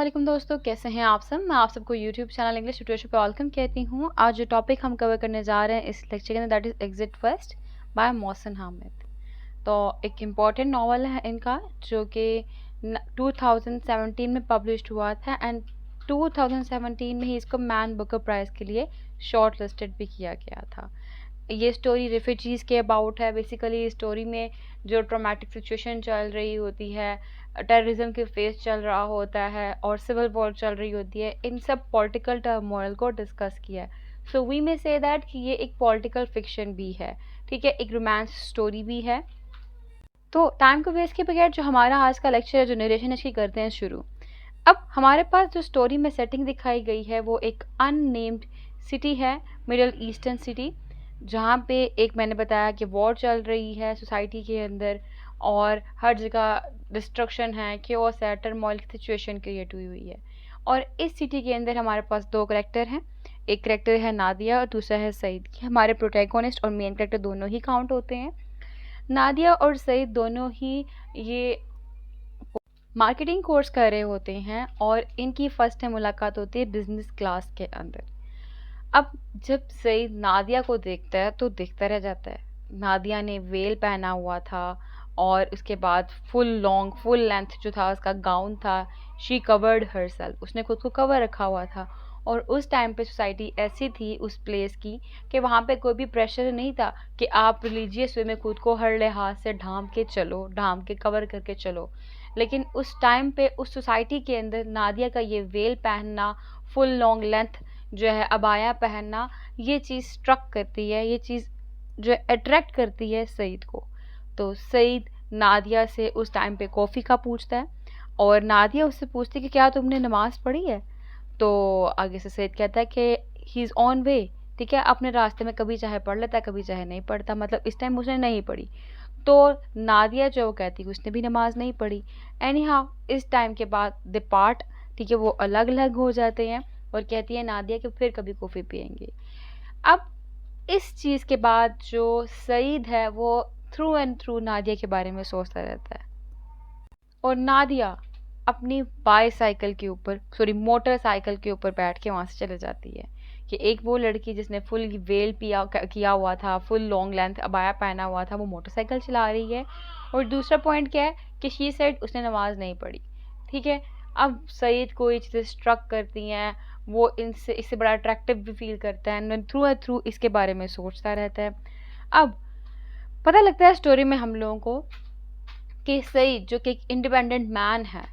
वालेकुम दोस्तों, कैसे हैं आप सब। मैं आप सबको यूट्यूब चैनल इंग्लिश ट्यूटोरियल पे वेलकम कहती हूँ। आज जो टॉपिक हम कवर करने जा रहे हैं इस लेक्चर के अंदर that is Exit West by Mohsin Hamid. तो एक इम्पॉर्टेंट नावल है इनका जो कि 2017 में पब्लिश हुआ था एंड 2017 में ही इसको मैन बुकर प्राइज़ के लिए शॉर्ट लिस्टेड भी किया गया था। ये स्टोरी रिफ्यूजीज़ के अबाउट है। बेसिकली स्टोरी में जो ट्रॉमेटिक सिचुएशन चल रही होती है, टेररिज्म के फेस चल रहा होता है और सिविल वॉर चल रही होती है, इन सब पॉलिटिकल टर्मोइल को डिस्कस किया है। सो वी में से दैट कि ये एक पॉलिटिकल फिक्शन भी है, ठीक है, एक रोमांस स्टोरी भी है। तो टाइम को वेस्ट के बगैर जो हमारा आज का लेक्चर है, जो नरेशन इसकी करते हैं शुरू। अब हमारे पास जो स्टोरी में सेटिंग दिखाई गई है वो एक अननेम्ड सिटी है, मिडल ईस्टर्न सिटी, जहाँ पे एक मैंने बताया कि वॉर चल रही है सोसाइटी के अंदर और हर जगह डिस्ट्रक्शन है, केओस है, टर्मोइल की सिचुएशन क्रिएट हुई है। और इस सिटी के अंदर हमारे पास दो करेक्टर हैं, एक करेक्टर है नादिया और दूसरा है सईद। हमारे प्रोटैगोनिस्ट और मेन करेक्टर दोनों ही काउंट होते हैं। नादिया और सईद दोनों ही ये मार्केटिंग कोर्स कर रहे होते हैं और इनकी फर्स्ट टाइम मुलाकात होती है बिजनेस क्लास के अंदर। अब जब सईद नादिया को देखता है तो देखता रह जाता है। नादिया ने वेल पहना हुआ था और उसके बाद फुल लेंथ जो था उसका गाउन था, शी कवर्ड हरसेल्फ, उसने खुद को कवर रखा हुआ था। और उस टाइम पे सोसाइटी ऐसी थी उस प्लेस की कि वहाँ पे कोई भी प्रेशर नहीं था कि आप रिलीजियस वे में खुद को हर लिहाज से ढांप के चलो, ढांप के कवर करके चलो। लेकिन उस टाइम पे उस सोसाइटी के अंदर नादिया का ये वेल पहनना, फुल लॉन्ग लेंथ जो है अबाया पहनना, ये चीज़ स्ट्रक करती है, ये चीज़ जो अट्रैक्ट करती है सईद को। तो सईद नादिया से उस टाइम पे कॉफ़ी का पूछता है और नादिया उससे पूछती है कि क्या तुमने नमाज़ पढ़ी है। तो आगे से सईद कहता है कि ही इज़ ऑन वे, ठीक है, अपने रास्ते में कभी चाहे पढ़ लेता है कभी चाहे नहीं पढ़ता, मतलब इस टाइम उसने नहीं पढ़ी। तो नादिया जो वो कहती है उसने भी नमाज नहीं पढ़ी। एनी हाउ इस टाइम के बाद दे पार्ट, ठीक है, वो अलग अलग हो जाते हैं और कहती है नादिया कि फिर कभी कॉफ़ी पियेंगे। अब इस चीज़ के बाद जो सईद है वो थ्रू एंड थ्रू नादिया के बारे में सोचता रहता है और नादिया अपनी बाईसाइकिल के ऊपर, सॉरी मोटरसाइकिल के ऊपर बैठ के वहाँ से चले जाती है। कि एक वो लड़की जिसने फुल वेल किया हुआ था, फुल लॉन्ग लेंथ अबाया पहना हुआ था, वो मोटरसाइकिल चला रही है। और दूसरा पॉइंट क्या है कि शी सेड उसने नमाज नहीं पढ़ी, ठीक है। अब सईद को ये चीज़ें स्ट्रक करती हैं, वो इनसे इससे बड़ा अट्रैक्टिव भी फील करता है, थ्रू एंड थ्रू इसके बारे में सोचता रहता है। अब पता लगता है स्टोरी में हम लोगों को कि सईद जो कि एक इंडिपेंडेंट मैन है,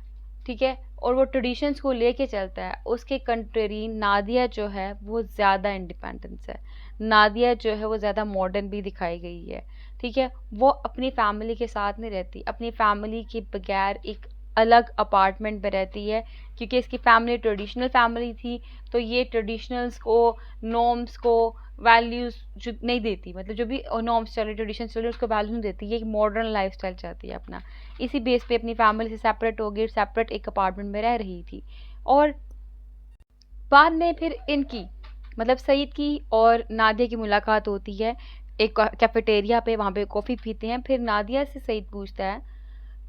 ठीक है, और वो ट्रेडिशंस को लेके चलता है, उसके कंट्री नादिया जो है वो ज़्यादा इंडिपेंडेंस है। नादिया जो है वो ज़्यादा मॉडर्न भी दिखाई गई है, ठीक है। वो अपनी फैमिली के साथ नहीं रहती, अपनी फैमिली के बगैर एक अलग अपार्टमेंट में रहती है क्योंकि इसकी फैमिली ट्रेडिशनल फैमिली थी। तो ये ट्रेडिशनल्स को, नॉर्म्स को, वैल्यूज़ जो नहीं देती, मतलब जो भी नॉर्म्स चल रही, ट्रेडिशन चल रही, उसको वैल्यू नहीं देती। ये एक मॉडर्न लाइफ स्टाइल चाहती है अपना। इसी बेस पे अपनी फैमिली से सेपरेट हो गई, सेपरेट एक अपार्टमेंट में रह रही थी। और बाद में फिर इनकी, मतलब सईद की और नादिया की मुलाकात होती है एक कैफेटेरिया पे, वहाँ पे कॉफ़ी पीते हैं। फिर नादिया से सईद पूछता है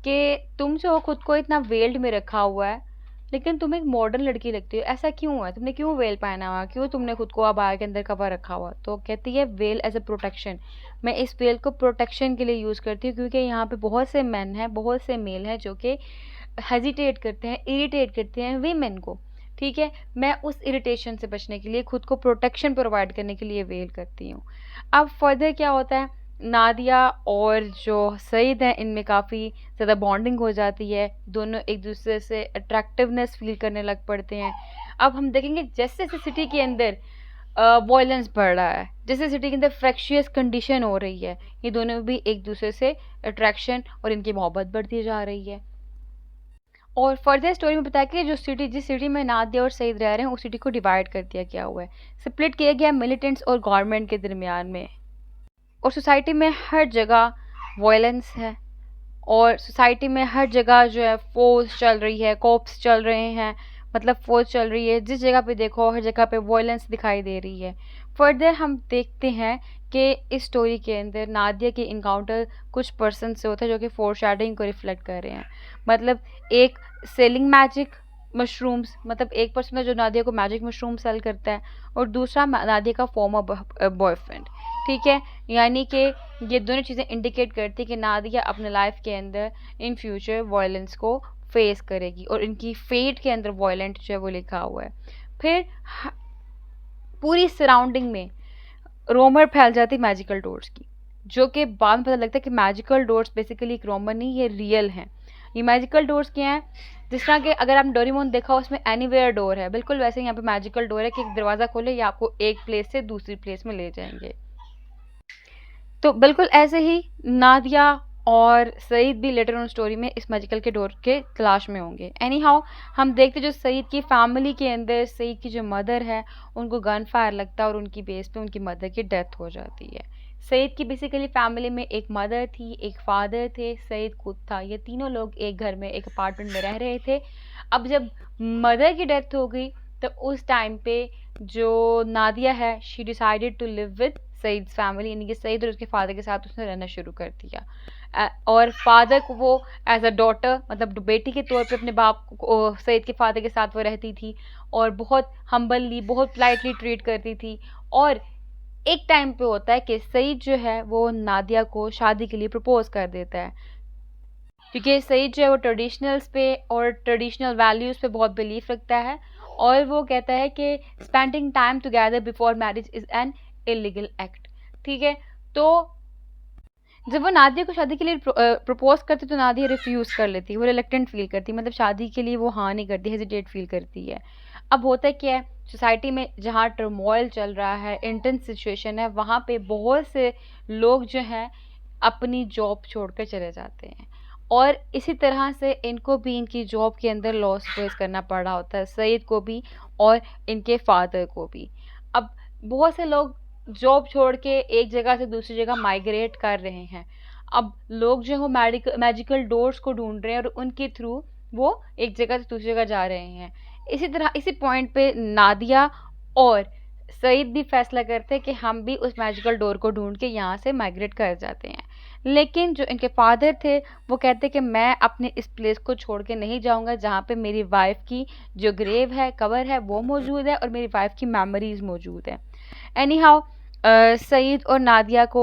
कि तुम जो हो खुद को इतना वेल्ड में रखा हुआ है लेकिन तुम एक मॉडर्न लड़की लगती हो, ऐसा क्यों है, तुमने क्यों वेल पहना हुआ, क्यों तुमने खुद को अबाया के अंदर कवर रखा हुआ। तो कहती है वेल एज अ प्रोटेक्शन, मैं इस वेल को प्रोटेक्शन के लिए यूज़ करती हूँ क्योंकि यहाँ पे बहुत से मेन हैं, बहुत से मेल हैं जो कि हेजिटेट करते हैं, इरिटेट करते हैं वीमेन को, ठीक है। मैं उस इरिटेशन से बचने के लिए, खुद को प्रोटेक्शन प्रोवाइड करने के लिए वेल करती हूँ। अब फर्दर क्या होता है, नादिया और जो सईद हैं इनमें काफ़ी ज़्यादा बॉन्डिंग हो जाती है, दोनों एक दूसरे से अट्रैक्टिवनेस फील करने लग पड़ते हैं। अब हम देखेंगे जैसे जैसे सिटी के अंदर वॉयलेंस बढ़ रहा है, जैसे सिटी के अंदर फ्रैक्शियस कंडीशन हो रही है, ये दोनों भी एक दूसरे से अट्रैक्शन और इनकी मोहब्बत बढ़ती जा रही है। और फर्दर स्टोरी में बताया कि जो सिटी, जिस सिटी में नादिया और सईद रह रहे हैं, उस सिटी को डिवाइड कर दिया गया हुआ है, स्प्लिट किया गया मिलिटेंट्स और गवर्नमेंट के दरमियान में। और सोसाइटी में हर जगह वायलेंस है और सोसाइटी में हर जगह जो है फोर्स चल रही है, कॉप्स चल रहे हैं, मतलब फोर्स चल रही है। जिस जगह पे देखो हर जगह पे वायलेंस दिखाई दे रही है। फर्दर हम देखते हैं कि इस स्टोरी के अंदर नादिया के इनकाउंटर कुछ पर्सन से होता है जो कि फोरशैडोइंग को रिफ्लेक्ट कर रहे हैं। मतलब एक सेलिंग मैजिक, मशरूम्स, मतलब एक पर्सन है जो नादिया को मैजिक मशरूम सेल करता है और दूसरा नादिया का फॉर्मर बॉयफ्रेंड। ठीक है, यानी कि ये दोनों चीज़ें इंडिकेट करती है कि नादिया अपने लाइफ के अंदर इन फ्यूचर वायलेंस को फेस करेगी और इनकी फेट के अंदर वायलेंट जो है वो लिखा हुआ है। फिर पूरी सराउंडिंग में रोमर फैल जाती मैजिकल डोर्स की, जो कि बाद में पता लगता है कि मैजिकल डोर्स बेसिकली एक रोमर नहीं, ये रियल हैं। ये मैजिकल डोर्स क्या हैं? जिस तरह के अगर आप डोरेमोन देखा हो उसमें एनीवेयर डोर है, बिल्कुल वैसे यहाँ पे मैजिकल डोर है कि एक दरवाज़ा खोले या आपको एक प्लेस से दूसरी प्लेस में ले जाएंगे। तो बिल्कुल ऐसे ही नादिया और सईद भी लेटर ऑन स्टोरी में इस मैजिकल के डोर के तलाश में होंगे। एनी हाउ हम देखते जो सईद की फैमिली के अंदर सईद की जो मदर है उनको गन फायर लगता है और उनकी बेस पे उनकी मदर की डेथ हो जाती है। सईद की बेसिकली फैमिली में एक मदर थी, एक फादर थे, सईद खुद था। ये तीनों लोग एक घर में एक अपार्टमेंट में रह रहे थे। अब जब मदर की डेथ हो गई तो उस टाइम पे जो नादिया है she decided to live with Saeed's family, यानी कि सईद और उसके फादर के साथ उसने रहना शुरू कर दिया। और फादर को वो एज अ डॉटर, मतलब बेटी के तौर पे अपने बाप को, सईद के फादर के साथ वो रहती थी और बहुत हम्बली, बहुत पोलाइटली ट्रीट करती थी। और एक टाइम पे होता है कि सईद जो है वो नादिया को शादी के लिए प्रपोज कर देता है, क्योंकि सईद जो है वो ट्रेडिशनल्स पे और ट्रेडिशनल वैल्यूज़ पे बहुत बिलीफ रखता है और वो कहता है कि spending time together before marriage is an illegal act. ठीक है, तो जब वो नादिया को शादी के लिए प्रपोज करती तो नादिया रिफ्यूज़ कर लेती, वो रिलेक्टेंट फील करती, मतलब शादी के लिए वो हाँ नहीं करती, हेजिटेट फील करती है। अब होता क्या है, सोसाइटी में जहाँ टर्मोइल चल रहा है, इंटेंस सिचुएशन है, वहाँ पे बहुत से लोग जो हैं अपनी जॉब छोड़कर चले जाते हैं और इसी तरह से इनको भी इनकी जॉब के अंदर लॉस फेस करना पड़ रहा होता है, सईद को भी और इनके फादर को भी। अब बहुत से लोग जॉब छोड़ के एक जगह से दूसरी जगह माइग्रेट कर रहे हैं। अब लोग जो है वो मैजिकल डोर्स को ढूंढ रहे हैं और उनके थ्रू वो एक जगह से दूसरी जगह जा रहे हैं। इसी तरह इसी पॉइंट पे नादिया और सईद भी फैसला करते हैं कि हम भी उस मैजिकल डोर को ढूंढ के यहाँ से माइग्रेट कर जाते हैं। लेकिन जो इनके फादर थे वो कहते कि मैं अपने इस प्लेस को छोड़ के नहीं जाऊँगा जहाँ पे मेरी वाइफ की जो ग्रेव है, कबर है, वो मौजूद है और मेरी वाइफ की मेमोरीज मौजूद है। एनी हाउ सईद और नादिया को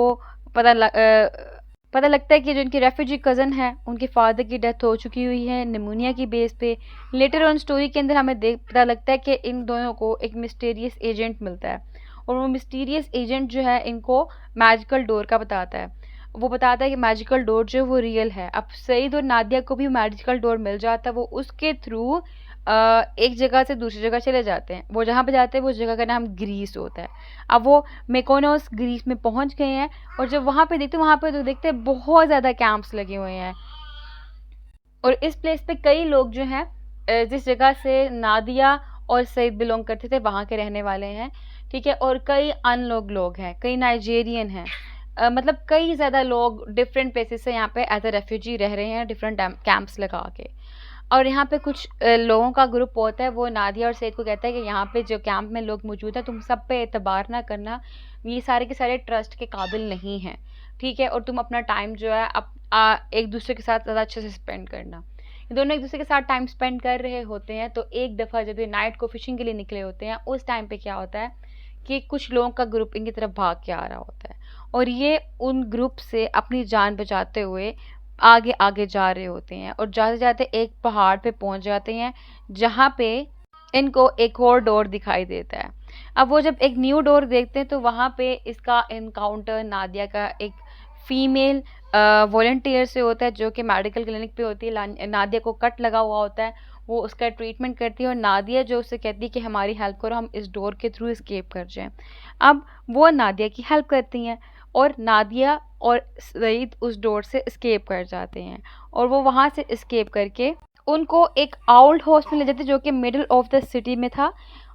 पता लगता है कि जो इनके रेफ्यूजी कज़न है उनके फादर की डेथ हो चुकी हुई है निमोनिया की बेस पे। लेटर ऑन स्टोरी के अंदर हमें पता लगता है कि इन दोनों को एक मिस्टीरियस एजेंट मिलता है और वो मिस्टीरियस एजेंट जो है इनको मैजिकल डोर का बताता है। वो बताता है कि मैजिकल डोर जो है वो रियल है। अब सईद और नादिया को भी मैजिकल डोर मिल जाता है, वो उसके थ्रू एक जगह से दूसरी जगह चले जाते हैं। वो जहाँ पे जाते हैं वो उस जगह का नाम ग्रीस होता है। अब वो मेकोनोस ग्रीस में पहुँच गए हैं और जब वहाँ पे देखते हैं वहाँ पे तो देखते हैं बहुत ज़्यादा कैंप्स लगे हुए हैं और इस प्लेस पे कई लोग जो हैं जिस जगह से नादिया और सईद बिलोंग करते थे वहाँ के रहने वाले हैं। ठीक है, और कई लोग हैं, कई नाइजेरियन हैं, मतलब कई ज़्यादा लोग डिफरेंट प्लेसेस से यहाँ पे एज अ रेफ्यूजी रह रहे हैं डिफरेंट कैंप्स लगा के। और यहाँ पे कुछ लोगों का ग्रुप होता है, वो नादिया और सईद को कहता है कि यहाँ पे जो कैंप में लोग मौजूद हैं तुम सब पे एतबार ना करना, ये सारे के सारे ट्रस्ट के काबिल नहीं हैं। ठीक है, और तुम अपना टाइम जो है एक दूसरे के साथ ज़्यादा अच्छे से स्पेंड करना। ये दोनों एक दूसरे के साथ टाइम स्पेंड कर रहे होते हैं तो एक दफ़ा जब ये नाइट को फिशिंग के लिए निकले होते हैं उस टाइम पे क्या होता है कि कुछ लोगों का ग्रुप इनकी तरफ भाग के आ रहा होता है और ये उन ग्रुप से अपनी जान बचाते हुए आगे आगे जा रहे होते हैं और जाते जाते एक पहाड़ पे पहुंच जाते हैं जहाँ पे इनको एक और डोर दिखाई देता है। अब वो जब एक न्यू डोर देखते हैं तो वहाँ पे इसका इनकाउंटर नादिया का एक फीमेल वॉलंटियर से होता है जो कि मेडिकल क्लिनिक पे होती है। नादिया को कट लगा हुआ होता है, वो उसका ट्रीटमेंट करती है और नादिया जो उससे कहती है कि हमारी हेल्प करो, हम इस डोर के थ्रू एस्केप कर जाएं। अब वो नादिया की हेल्प करती हैं और नादिया और सईद उस डोर से एस्केप कर जाते हैं और वो वहाँ से एस्केप करके उनको एक ओल्ड हाउस में ले जाते जो कि मिडिल ऑफ द सिटी में था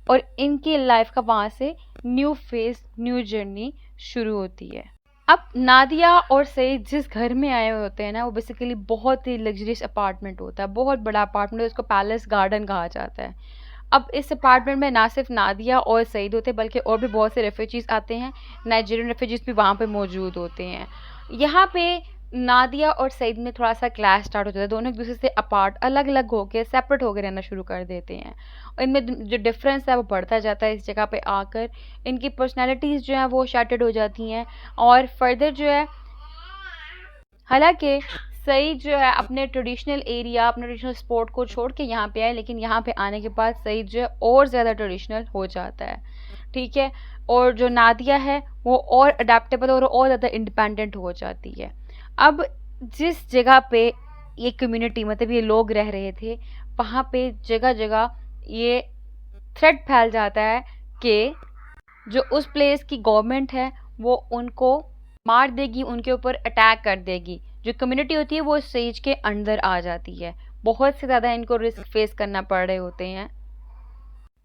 और इनकी लाइफ का वहाँ से न्यू फेज, न्यू जर्नी शुरू होती है। अब नादिया और सईद जिस घर में आए हुए होते हैं ना वो बेसिकली बहुत ही लग्जरियस अपार्टमेंट होता है, बहुत बड़ा अपार्टमेंट है, उसको पैलेस गार्डन कहा जाता है। अब इस अपार्टमेंट में ना सिर्फ नादिया और सईद होते बल्कि और भी बहुत से रेफ्यूजीज़ आते हैं, नाइजीरियन रेफ्यूजीज़ भी वहाँ पे मौजूद होते हैं। यहाँ पे नादिया और सईद में थोड़ा सा क्लैश स्टार्ट हो जाता है, दोनों एक दूसरे से अपार्ट, अलग अलग होके सेपरेट होकर रहना शुरू कर देते हैं। और इनमें जो डिफरेंस है वो बढ़ता जाता है। इस जगह पे आकर इनकी पर्सनैलिटीज़ जो हैं वो शैटर्ड हो जाती हैं। और फर्दर जो है, हालांकि सईद जो है अपने ट्रेडिशनल एरिया, अपने ट्रेडिशनल स्पोर्ट को छोड़ के यहाँ पे आए, लेकिन यहाँ पे आने के बाद सईद जो है और ज़्यादा ट्रेडिशनल हो जाता है, ठीक है। और जो नादिया है वो और अडेप्टेबल और ज़्यादा इंडिपेंडेंट हो जाती है। अब जिस जगह पे ये कम्युनिटी, मतलब ये लोग रह रहे थे, वहाँ पे जगह जगह ये थ्रेट फैल जाता है कि जो उस प्लेस की गवर्नमेंट है वो उनको मार देगी, उनके ऊपर अटैक कर देगी। जो कम्युनिटी होती है वो स्टेज के अंदर आ जाती है। बहुत से ज़्यादा इनको रिस्क फेस करना पड़ रहे होते हैं,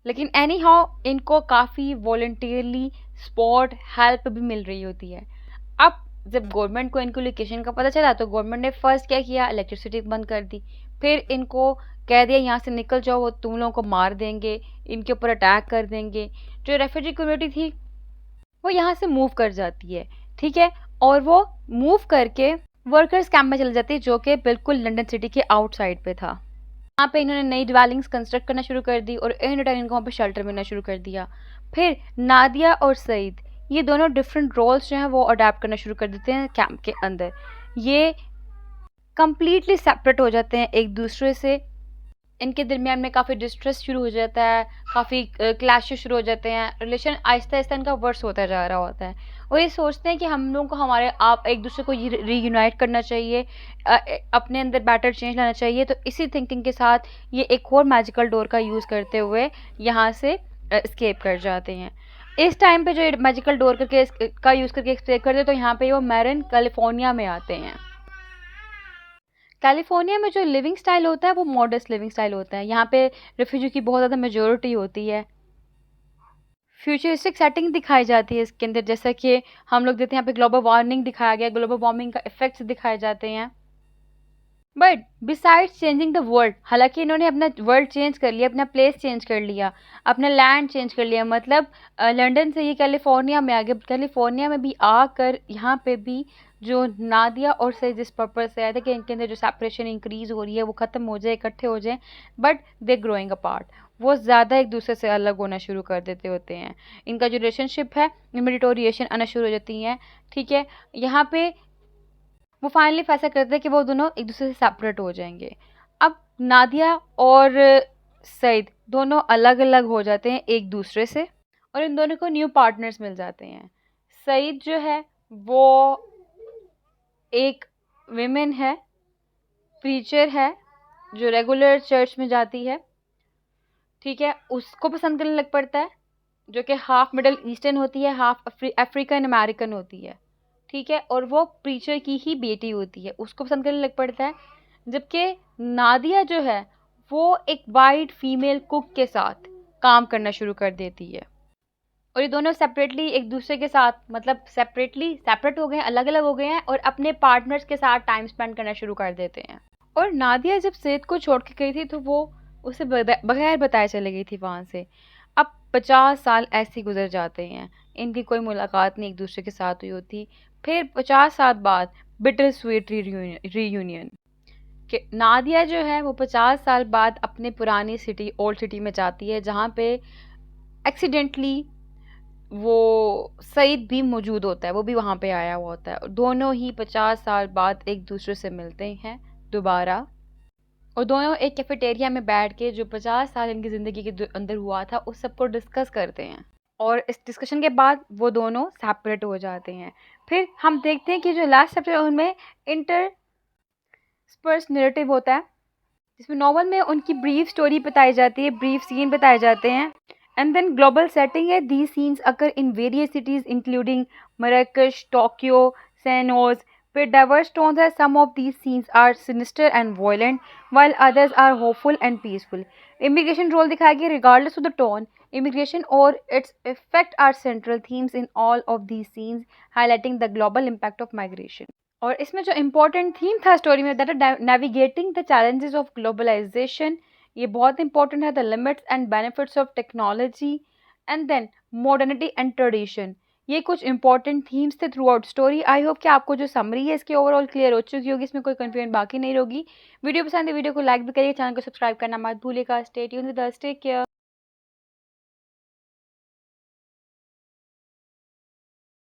लेकिन एनी हाउ इनको काफ़ी वॉलंटियरली सपोर्ट, हेल्प भी मिल रही होती है। अब जब गवर्नमेंट को इनको लोकेशन का पता चला तो गवर्नमेंट ने फर्स्ट क्या किया, इलेक्ट्रिसिटी बंद कर दी। फिर इनको कह दिया यहाँ से निकल जाओ, वो तुम लोगों को मार देंगे, इनके ऊपर अटैक कर देंगे। जो रेफ्यूजी कम्युनिटी थी वो यहाँ से मूव कर जाती है, ठीक है। और वो मूव करके वर्कर्स कैंप में चले जाती है, जो कि बिल्कुल लंदन सिटी के आउटसाइड पे था। यहाँ पे इन्होंने नई ड्वेलिंग्स कंस्ट्रक्ट करना शुरू कर दी और इन रिटर्न इनको वहाँ पे शेल्टर मिलना शुरू कर दिया। फिर नादिया और सईद ये दोनों डिफरेंट रोल्स जो हैं वो अडेप्ट करना शुरू कर देते हैं कैंप के अंदर। ये कम्प्लीटली सेपरेट हो जाते हैं एक दूसरे से। इनके दरमियान में काफ़ी डिस्ट्रेस शुरू हो जाता है, काफ़ी क्लैशेस शुरू हो जाते हैं, रिलेशन आहिस्ता आहिस्ता इनका वर्स होता जा रहा होता है। और ये सोचते हैं कि हम लोगों को हमारे आप एक दूसरे को रीयूनाइट करना चाहिए, अपने अंदर बेटर चेंज लाना चाहिए। तो इसी थिंकिंग के साथ ये एक और मैजिकल डोर का यूज़ करते हुए यहाँ से एस्केप कर जाते हैं। इस टाइम पे जो मैजिकल डोर करके का यूज़ करके एस्केप करते हैं, तो यहाँ पे वो मैरन कैलिफोर्निया में आते हैं। कैलिफोर्निया में जो लिविंग स्टाइल होता है वो मॉडर्न लिविंग स्टाइल होता है। यहाँ पे रिफ्यूजी की बहुत ज़्यादा मेजोरिटी होती है। फ्यूचरिस्टिक सेटिंग दिखाई जाती है इसके अंदर, जैसा कि हम लोग देखते हैं यहाँ पे ग्लोबल वार्मिंग दिखाया गया, ग्लोबल वार्मिंग का इफेक्ट्स दिखाए जाते हैं। But besides changing the world, हालांकि इन्होंने अपना वर्ल्ड चेंज कर लिया, अपना प्लेस चेंज कर लिया, अपना लैंड चेंज कर लिया, मतलब लंदन से ये कैलिफोर्निया में आ गए। कैलिफोर्निया में भी आकर यहाँ पे भी जो नादिया और से जिस पर्पज से आए थे कि इनके अंदर जो सेपरेशन इंक्रीज हो रही है वो ख़त्म हो जाए, इकट्ठे हो जाए, बट दे ग्रोइंग अपार्ट, वो ज़्यादा एक दूसरे से अलग होना शुरू कर देते होते हैं। इनका जो रिलेशनशिप है इनमें डिटोरिएशन आना शुरू हो जाती हैं, ठीक है। यहाँ पे वो फाइनली फैसला करते हैं कि वो दोनों एक दूसरे से सेपरेट हो जाएंगे। अब नादिया और सईद दोनों अलग अलग हो जाते हैं एक दूसरे से, और इन दोनों को न्यू पार्टनर्स मिल जाते हैं। सईद जो है वो एक विमेन है, प्रीचर है, जो रेगुलर चर्च में जाती है, ठीक है। उसको पसंद करने लग पड़ता है, जो कि हाफ मिडल ईस्टर्न होती है, हाफ अफ्रीकन अमेरिकन होती है, ठीक है। और वो प्रीचर की ही बेटी होती है, उसको पसंद करने लग पड़ता है। जबकि नादिया जो है वो एक वाइट फीमेल कुक के साथ काम करना शुरू कर देती है। और ये दोनों सेपरेटली एक दूसरे के साथ, मतलब सेपरेट हो गए हैं, अलग अलग हो गए हैं, और अपने पार्टनर्स के साथ टाइम स्पेंड करना शुरू कर देते हैं। और नादिया जब सईद को छोड़ के गई थी तो वो उसे बगैर बताए चले गई थी वहाँ से। अब 50 साल ऐसे गुजर जाते हैं, इनकी कोई मुलाकात नहीं एक दूसरे के साथ हुई होती। फिर 50 साल बाद बिटर स्वीट रीयूनियन कि नादिया जो है वो 50 साल बाद अपने पुरानी सिटी, ओल्ड सिटी में जाती है, जहाँ पे एक्सीडेंटली वो सईद भी मौजूद होता है, वो भी वहाँ पे आया हुआ होता है। और दोनों ही 50 साल बाद एक दूसरे से मिलते हैं दोबारा, और दोनों एक कैफेटेरिया में बैठ के जो 50 साल इनकी ज़िंदगी के अंदर हुआ था उस सबको डिस्कस करते हैं। और इस डिस्कशन के बाद वो दोनों सेपरेट हो जाते हैं। फिर हम देखते हैं कि जो लास्ट चैप्टर है उनमें इंटर स्पर्स नैरेटिव होता है, जिसमें नॉवल में उनकी ब्रीफ स्टोरी बताई जाती है, ब्रीफ सीन बताए जाते हैं, एंड देन ग्लोबल सेटिंग है। These scenes occur in various cities including Marrakesh, Tokyo, सैनोज। फिर डाइवर्स टोन्स है, some of these scenes are sinister and violent while others are hopeful and peaceful. Immigration role दिखाया गया, regardless of the tone, immigration और its effect are central themes in all of these scenes, highlighting the global impact of migration. और इसमें जो important theme था story में, that is navigating the challenges of globalization, ये बहुत important है, the limits and benefits of technology, and then modernity and tradition. ये कुछ इंपॉर्टेंट थीम्स थे through out story. I hope कि आपको जो समरी है इसकी ओवरऑल क्लियर हो चुकी होगी, इसमें कोई कंफ्यूजन बाकी नहीं होगी। वीडियो पसंद है वीडियो को लाइक भी करिए, चैनल को सब्सक्राइब करना मत भूलिएगा। Stay tuned with us, take care.